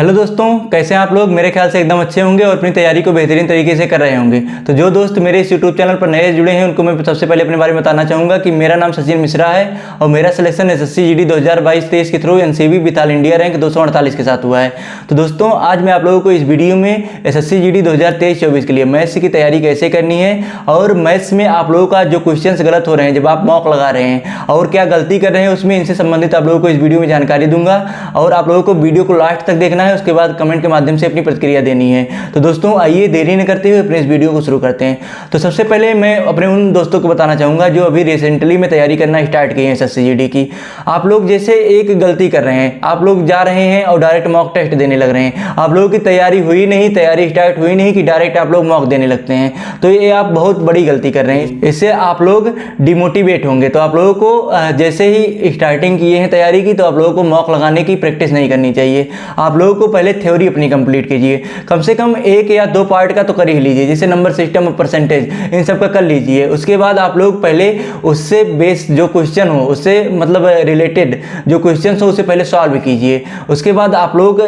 Hello दोस्तों, कैसे हैं आप लोग। मेरे ख्याल से एकदम अच्छे होंगे और अपनी तैयारी को बेहतरीन तरीके से कर रहे होंगे। तो जो दोस्त मेरे इस यूट्यूब चैनल पर नए जुड़े हैं उनको मैं सबसे पहले अपने बारे में बताना चाहूँगा कि मेरा नाम सचिन मिश्रा है और मेरा सिलेक्शन एसएससी जीडी 2022-23 के through NCB with all India rank 248 के साथ हुआ है। तो दोस्तों आज मैं आप लोगों को इस वीडियो में एसएससी जीडी 2023-24 के लिए मैथ्स की तैयारी कैसे करनी है और मैथ्स में आप लोगों का जो क्वेश्चंस गलत हो रहे हैं जब आप मॉक लगा रहे हैं और क्या गलती कर रहे हैं उसमें इनसे संबंधित आप लोगों को इस वीडियो में जानकारी दूंगा। और आप लोगों को वीडियो को लास्ट तक देखना है, उसके बाद कमेंट के माध्यम से अपनी प्रतिक्रिया देनी है। तो दोस्तों आइए देरी न करते हुए अपने इस वीडियो को शुरू करते हैं। तो सबसे पहले मैं अपने उन दोस्तों को बताना चाहूँगा जो अभी रिसेंटली में तैयारी करना स्टार्ट की है एसएससी जीडी की। आप लोग जैसे एक गलती कर रहे हैं, आप लोग जा रहे हैं और डायरेक्ट मॉक टेस्ट देने लग रहे हैं। आप लोगों की तैयारी हुई नहीं, तैयारी स्टार्ट हुई नहीं कि डायरेक्ट आप लोग मॉक देने लगते हैं। तो ये आप बहुत बड़ी गलती कर रहे हैं, इससे आप लोग डिमोटिवेट होंगे। तो आप लोगों को जैसे ही स्टार्टिंग किए हैं तैयारी की तो आप लोगों को मॉक लगाने की प्रैक्टिस नहीं करनी चाहिए। आप लोगों को पहले थ्योरी अपनी कंप्लीट कीजिए, कम से कम 1 या 2 पार्ट का तो कर ही लीजिए, जैसे नंबर सिस्टम और परसेंटेज इन सब का कर लीजिए। उसके बाद आप लोग पहले उससे बेस जो क्वेश्चन हो उससे मतलब रिलेटेड जो क्वेश्चन हो उसे पहले सॉल्व कीजिए। उसके बाद आप लोग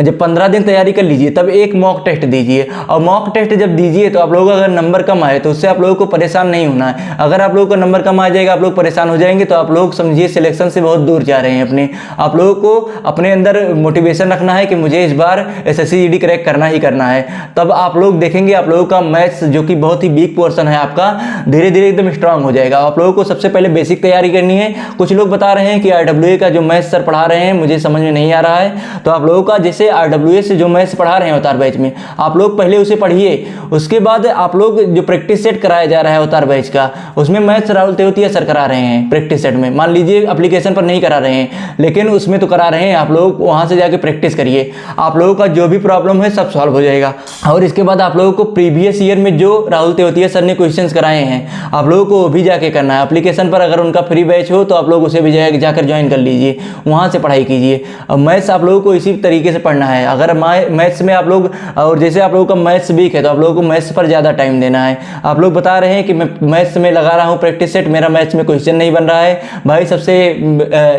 जब 15 दिन तैयारी कर लीजिए तब एक मॉक टेस्ट दीजिए। और मॉक टेस्ट जब दीजिए तो आप लोग अगर नंबर कम आए तो उससे आप लोगों को परेशान नहीं होना है। अगर आप लोगों का नंबर कम आ जाएगा, आप लोग परेशान हो जाएंगे तो आप लोग समझिए सिलेक्शन से बहुत दूर जा रहे हैं अपने। आप लोगों को अपने अंदर मोटिवेशन रखना है कि मुझे इस बार एसएससी जीडी क्रैक करना ही करना है। तब आप लोग देखेंगे आप लोगों का मैथ्स जो कि बहुत ही वीक पोर्शन है आपका धीरे धीरे एकदम स्ट्रांग हो जाएगा। आप लोगों को सबसे पहले बेसिक तैयारी करनी है। कुछ लोग बता रहे हैं कि आरडब्ल्यूए का जो मैथ्स सर पढ़ा रहे हैं मुझे समझ में नहीं आ रहा है, तो आप लोगों का जैसे आरडब्ल्यूए से जो मैथ्स पढ़ा रहे हैं अवतार बैच में आप लोग पहले उसे पढ़िए। उसके बाद आप लोग जो प्रैक्टिस सेट कराया जा रहा है अवतार बैच का उसमें मैथ्स राहुल तेवतिया सर करा रहे हैं प्रैक्टिस सेट में। मान लीजिए एप्लीकेशन पर नहीं करा रहे हैं लेकिन उसमें तो करा रहे हैं, आप लोग वहां से जाके प्रैक्टिस करिए। आप लोगों का जो भी प्रॉब्लम है सब सॉल्व हो जाएगा। और इसके बाद आप लोगों को प्रीवियस ईयर में जो राहुल तेवतिया सर ने क्वेश्चंस कराए हैं आप लोगों को वो भी जाके करना है। एप्लीकेशन पर अगर उनका फ्री बैच हो तो आप लोग उसे भी जाकर ज्वाइन कर लीजिए, वहाँ से पढ़ाई कीजिए। अब मैथ्स आप लोगों को इसी तरीके से पढ़ना है। अगर मैथ्स में आप लोग और जैसे आप लोगों का मैथ्स वीक है तो आप लोगों को मैथ्स पर ज़्यादा टाइम देना है। आप लोग बता रहे हैं कि मैं मैथ्स में लगा रहा हूँ प्रैक्टिस सेट, मेरा मैथ्स में क्वेश्चन नहीं बन रहा है। भाई सबसे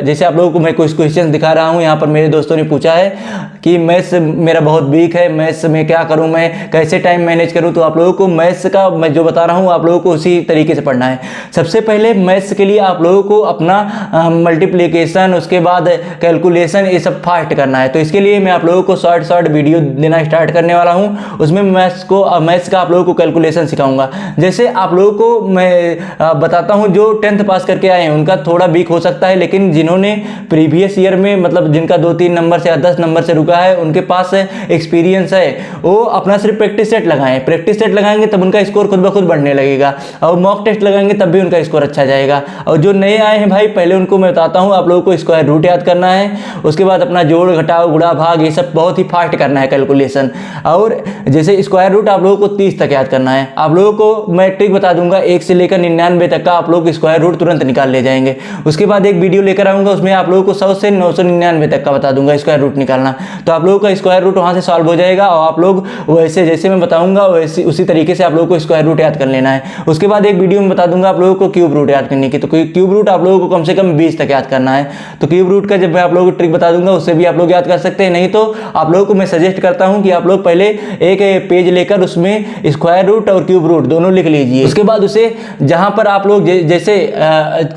जैसे आप लोगों को मैं कुछ क्वेश्चन दिखा रहा हूँ, यहाँ पर मेरे दोस्तों ने पूछा है कि मैथ्स मेरा बहुत वीक है, मैथ्स में क्या करूं, मैं कैसे टाइम मैनेज करूं। तो आप लोगों को मैथ्स का मैं जो बता रहा हूं आप लोगों को उसी तरीके से पढ़ना है। सबसे पहले मैथ्स के लिए आप लोगों को अपना मल्टीप्लिकेशन उसके बाद कैलकुलेशन ये सब फास्ट करना है। तो इसके लिए मैं आप लोगों को शॉर्ट वीडियो देना स्टार्ट करने वाला हूँ। उसमें मैथ्स का आप लोगों को कैलकुलेशन सिखाऊंगा। जैसे आप लोगों को मैं बताता हूँ जो 10th पास करके आए हैं उनका थोड़ा वीक हो सकता है, लेकिन जिन्होंने प्रीवियस ईयर में मतलब जिनका 2-3 नंबर से या 10 नंबर से रुका है उनके पास एक्सपीरियंस है, वो अपना सिर्फ प्रैक्टिस सेट लगाएं। प्रैक्टिस सेट लगाएंगे तब उनका स्कोर खुद ब खुद बढ़ने लगेगा और मॉक टेस्ट लगाएंगे तब भी उनका स्कोर अच्छा जाएगा। और जो नए आए हैं भाई पहले उनको मैं बताता हूँ आप लोगों को स्क्वायर रूट याद करना है, उसके बाद अपना जोड़ घटाव गुणा भाग ये सब बहुत ही फास्ट करना है कैलकुलेशन। और जैसे स्क्वायर रूट आप लोगों को 30 तक याद करना है। आप लोगों को मैं ट्रिक बता दूंगा 1 से लेकर 99 तक का आप लोग स्क्वायर रूट तुरंत निकाल ले जाएंगे। उसके बाद एक वीडियो लेकर आऊंगा उसमें आप लोगों को 100 से 999 तक का बता दूंगा स्क्वायर रूट निकालना। तो आप लोगों का स्क्वायर रूट वहां से सॉल्व हो जाएगा और आप लोग वैसे जैसे मैं बताऊंगा वैसे उसी तरीके से आप लोगों को स्क्वायर रूट याद कर लेना है। उसके बाद एक वीडियो में बता दूंगा आप लोगों को क्यूब रूट याद करने की। तो क्यूब रूट आप लोगों को कम से कम 20 तक याद करना है। तो क्यूब रूट का जब मैं आप लोगों को ट्रिक बता दूंगा उससे भी आप लोग याद कर सकते हैं। नहीं तो आप लोगों को मैं सजेस्ट करता हूं कि आप लोग पहले एक पेज लेकर उसमें स्क्वायर रूट और क्यूब रूट दोनों लिख लीजिए। उसके बाद उसे जहां पर आप लोग जैसे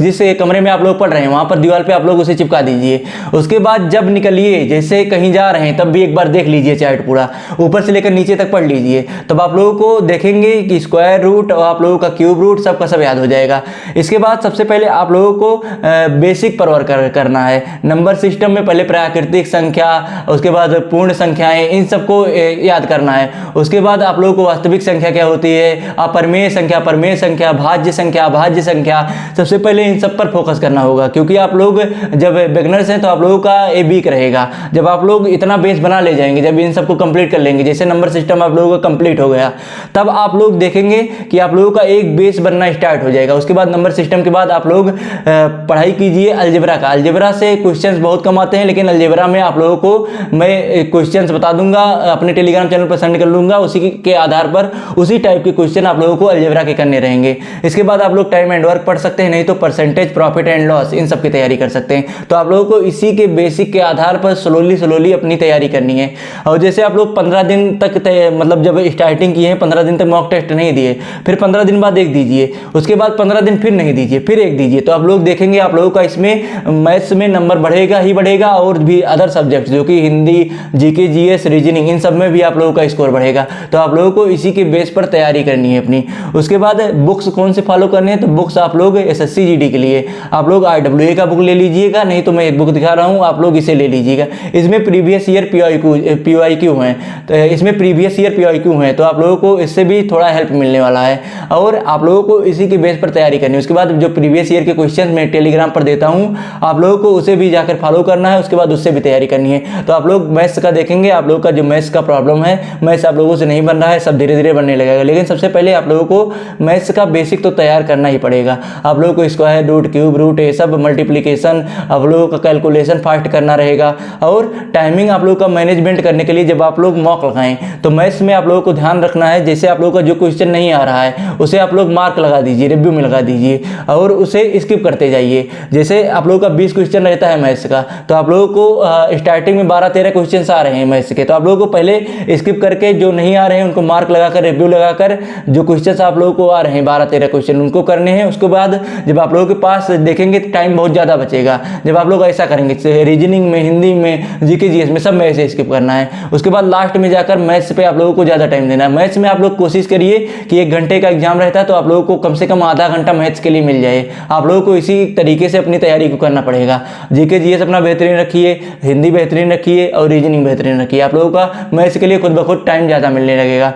जिस कमरे में आप लोग पढ़ रहे हैं वहां पर दीवार पे आप लोग उसे चिपका दीजिए। उसके बाद जब निकलिए जैसे कहीं जा रहे हैं तब भी एक बार देख लीजिए चार्ट पूरा ऊपर से लेकर नीचे तक पढ़ लीजिए। तब आप लोगों को देखेंगे कि स्क्वायर रूट और आप लोगों का क्यूब रूट सबका सब याद हो जाएगा। इसके बाद सबसे पहले आप लोगों को बेसिक पर वर्क करना है। नंबर सिस्टम में पहले प्राकृतिक संख्या उसके बाद पूर्ण संख्याएं इन सबको याद करना है। उसके बाद आप लोगों को वास्तविक संख्या क्या होती है, अपरिमेय संख्या, भाज्य संख्या सबसे पहले इन सब पर फोकस करना होगा। क्योंकि आप लोग जब बिगनर्स हैं तो आप लोगों का ये वीक रहेगा। जब आप लोग इतना बेस बना ले जाएंगे, जब इन सबको कंप्लीट कर लेंगे, जैसे नंबर सिस्टम आप लोगों का कंप्लीट हो गया तब आप लोग देखेंगे कि आप लोगों का एक बेस बनना स्टार्ट हो जाएगा। उसके बाद नंबर सिस्टम के बाद आप लोग पढ़ाई कीजिए अलजेब्रा का। अलजेब्रा से क्वेश्चंस बहुत कम आते हैं लेकिन अलजेब्रा में आप लोगों को मैं क्वेश्चंस बता दूंगा, अपने टेलीग्राम चैनल पर सेंड कर लूंगा। उसी के आधार पर उसी टाइप के क्वेश्चन आप लोगों को अलजेब्रा के करने रहेंगे। इसके बाद आप लोग टाइम एंड वर्क पढ़ सकते हैं, नहीं तो percentage, profit and loss in सब की तैयारी कर सकते हैं। तो आप लोगों को इसी के बेसिक के आधार पर स्लोली प्रॉपरली अपनी तैयारी करनी है। और जैसे आप लोग 15 दिन तक मतलब जब स्टार्टिंग किए हैं 15 दिन तक मॉक टेस्ट नहीं दिए, फिर 15 दिन बाद एक दीजिए, उसके बाद 15 दिन फिर नहीं दीजिए, फिर एक दीजिए, तो आप लोग देखेंगे आप लोगों का इसमें मैथ्स में नंबर बढ़ेगा ही बढ़ेगा, और भी अदर सब्जेक्ट जो कि हिंदी, जीके, जीएस, रीजनिंग, इन सब में भी आप लोगों का स्कोर बढ़ेगा। तो आप लोगों को इसी के बेस पर तैयारी करनी है अपनी। उसके बाद बुक्स कौन से फॉलो करने हैं, तो बुक्स आप लोग एसएससी जीडी के लिए आप लोग IWA का बुक ले लीजिएगा, नहीं तो मैं एक बुक दिखा रहा हूँ, आप लोग इसे ले लीजिएगा। इसमें प्रीवियस ईयर PYQ हैं, तो इसमें प्रीवियस ईयर PYQ हैं, तो आप लोगों को इससे भी थोड़ा हेल्प मिलने वाला है, और आप लोगों को इसी के बेस पर तैयारी करनी है। उसके बाद जो प्रीवियस ईयर के क्वेश्चन मैं टेलीग्राम पर देता हूँ, आप लोगों को उसे भी जाकर फॉलो करना है, उसके बाद उससे भी तैयारी करनी है। तो आप लोग मैथ्स का देखेंगे, आप लोगों का जो मैथ्स का प्रॉब्लम है, मैथ्स आप लोगों से नहीं बन रहा है, सब धीरे धीरे बनने लगेगा, लेकिन सबसे पहले आप लोगों को मैथ्स का बेसिक तो तैयार करना ही पड़ेगा। आप लोगों को स्क्वायर, रूट, क्यूब, रूट, ये सब मल्टीप्लिकेशन आप लोगों का कैलकुलेशन फास्ट करना रहेगा। और टाइमिंग आप लोगों का मैनेजमेंट करने के लिए जब आप लोग मॉक लगाएं, तो मैथ्स में आप लोगों को ध्यान रखना है, जैसे आप लोगों का जो क्वेश्चन नहीं आ रहा है उसे आप लोग मार्क लगा दीजिए, रिव्यू में लगा दीजिए, और उसे स्किप करते जाइए। जैसे आप लोगों का 20 क्वेश्चन रहता है मैथ्स का, तो आप लोगों को स्टार्टिंग में 12-13 क्वेश्चन आ रहे हैं मैथ्स के, तो आप लोगों को पहले स्किप करके जो नहीं आ रहे हैं उनको मार्क लगाकर, रिव्यू लगाकर, जो क्वेश्चन आप लोगों को आ रहे हैं 12-13 क्वेश्चन उनको करने हैं। उसके बाद जब आप लोगों के पास देखेंगे टाइम बहुत ज़्यादा बचेगा, जब आप लोग ऐसा करेंगे, रीजनिंग में, हिंदी में, जीके जीएस में, सब में ऐसे स्किप करना है। उसके बाद लास्ट में जाकर मैथ्स पे आप लोगों को ज़्यादा टाइम देना है। मैथ्स में आप लोग कोशिश करिए कि 1 घंटे का एग्जाम रहता है, तो आप लोगों को कम से कम आधा घंटा मैथ्स के लिए मिल जाए। आप लोगों को इसी तरीके से अपनी तैयारी को करना पड़ेगा। जीके जीएस अपना बेहतरीन रखिए, हिंदी बेहतरीन रखिए, और रीजनिंग बेहतरीन रखिए। आप लोगों का मैथ्स के लिए खुद ब खुद टाइम ज़्यादा मिलने लगेगा।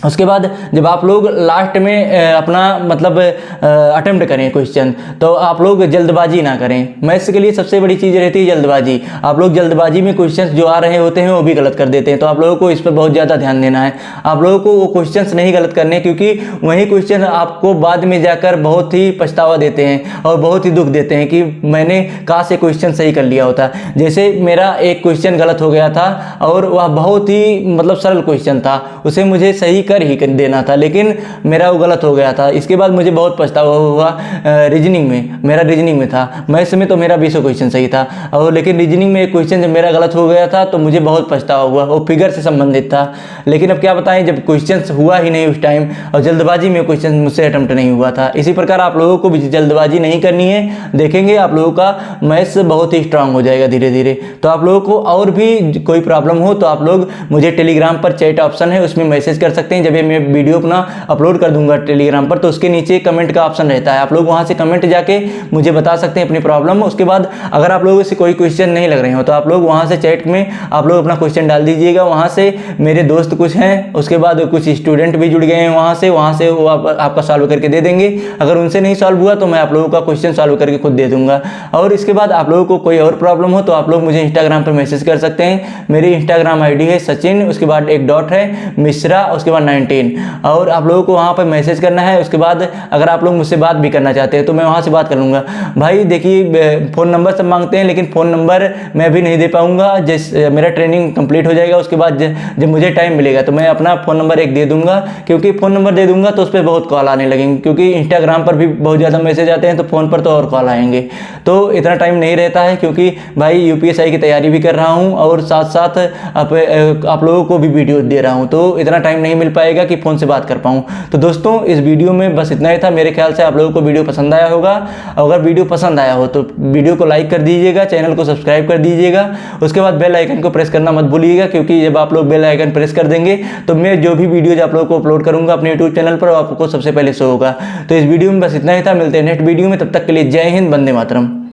उसके बाद जब आप लोग लास्ट में अपना मतलब अटेम्प्ट करें क्वेश्चन, तो आप लोग जल्दबाजी ना करें। मैथ्स के लिए सबसे बड़ी चीज़ रहती है जल्दबाजी। आप लोग जल्दबाजी में क्वेश्चंस जो आ रहे होते हैं वो भी गलत कर देते हैं, तो आप लोगों को इस पर बहुत ज़्यादा ध्यान देना है। आप लोगों को वो क्वेश्चंस नहीं गलत करने, क्योंकि वही क्वेश्चन आपको बाद में जाकर बहुत ही पछतावा देते हैं और बहुत ही दुख देते हैं कि मैंने काश से क्वेश्चन सही कर लिया होता। जैसे मेरा एक क्वेश्चन गलत हो गया था, और वह बहुत ही मतलब सरल क्वेश्चन था, उसे मुझे सही कर ही देना था, लेकिन मेरा वो गलत हो गया था। इसके बाद मुझे बहुत पछतावा हुआ। रीजनिंग में, मेरा रीजनिंग में था, मैथ्स में तो मेरा 20 क्वेश्चन सही था, और लेकिन रीजनिंग में एक क्वेश्चन जब मेरा गलत हो गया था तो मुझे बहुत पछतावा हुआ। वो फिगर से संबंधित था, लेकिन अब क्या बताएं, जब क्वेश्चन हुआ ही नहीं उस टाइम, और जल्दबाजी में क्वेश्चन मुझसे अटेम्प्ट नहीं हुआ था। इसी प्रकार आप लोगों को भी जल्दबाजी नहीं करनी है। देखेंगे आप लोगों का मैथ्स बहुत ही स्ट्रांग हो जाएगा धीरे धीरे। तो आप लोगों को और भी कोई प्रॉब्लम हो तो आप लोग मुझे टेलीग्राम पर चैट ऑप्शन है, उसमें मैसेज कर सकते हैं। जब ये मैं वीडियो अपना अपलोड कर दूंगा टेलीग्राम पर, तो उसके नीचे कमेंट का ऑप्शन रहता है, आप लोग वहां से कमेंट जाके मुझे बता सकते हैं अपनी प्रॉब्लम। उसके बाद अगर आप लोगों से कोई क्वेश्चन नहीं लग रहे हो तो आप लोग वहां से चैट में आप लोग अपना क्वेश्चन डाल दीजिएगा। वहां से मेरे दोस्त कुछ हैं, उसके बाद कुछ स्टूडेंट भी जुड़ गए हैं, वहां से वो आपका सॉल्व करके दे देंगे। अगर उनसे नहीं सॉल्व हुआ तो मैं आप लोगों का क्वेश्चन सॉल्व करके खुद दे दूंगा। और इसके बाद आप लोगों को कोई और प्रॉब्लम हो तो आप लोग मुझे इंस्टाग्राम पर मैसेज कर सकते हैं। मेरी इंस्टाग्राम ID है सचिन, उसके बाद एक डॉट है, मिश्रा, उसके बाद 19, और आप लोगों को वहाँ पर मैसेज करना है। उसके बाद अगर आप लोग मुझसे बात भी करना चाहते हैं तो मैं वहाँ से बात कर लूँगा। भाई देखिए, फ़ोन नंबर सब मांगते हैं, लेकिन फ़ोन नंबर मैं अभी नहीं दे पाऊँगा। जैसे मेरा ट्रेनिंग कंप्लीट हो जाएगा उसके बाद जब मुझे टाइम मिलेगा तो मैं अपना फ़ोन नंबर एक दे दूँगा, क्योंकि फ़ोन नंबर दे दूँगा तो उस पर बहुत कॉल आने लगेंगे, क्योंकि इंस्टाग्राम पर भी बहुत ज़्यादा मैसेज आते हैं, तो फ़ोन पर तो और कॉल आएंगे। तो इतना टाइम नहीं रहता है, क्योंकि भाई UPSI की तैयारी भी कर रहा हूँ और साथ साथ आप लोगों को भी वीडियो दे रहा हूँ, तो इतना टाइम नहीं मिल पाएगा कि फ़ोन से बात कर पाऊँ। तो दोस्तों इस वीडियो में बस इतना ही था। मेरे ख्याल से आप लोगों को वीडियो पसंद आया होगा। अगर वीडियो पसंद आया हो तो वीडियो को लाइक कर दीजिएगा, चैनल को सब्सक्राइब कर दीजिएगा। उसके बाद बेल आइकन को प्रेस करना मत भूलिएगा, क्योंकि जब आप लोग बेल आइकन प्रेस कर देंगे तो मैं जो भी वीडियोज आप लोगों को अपलोड करूँगा अपने यूट्यूब चैनल पर आपको सबसे पहले शो होगा। तो इस वीडियो में बस इतना ही था। मिलते हैं नेक्स्ट वीडियो में, तब तक के लिए जय हिंद, वंदे मातरम।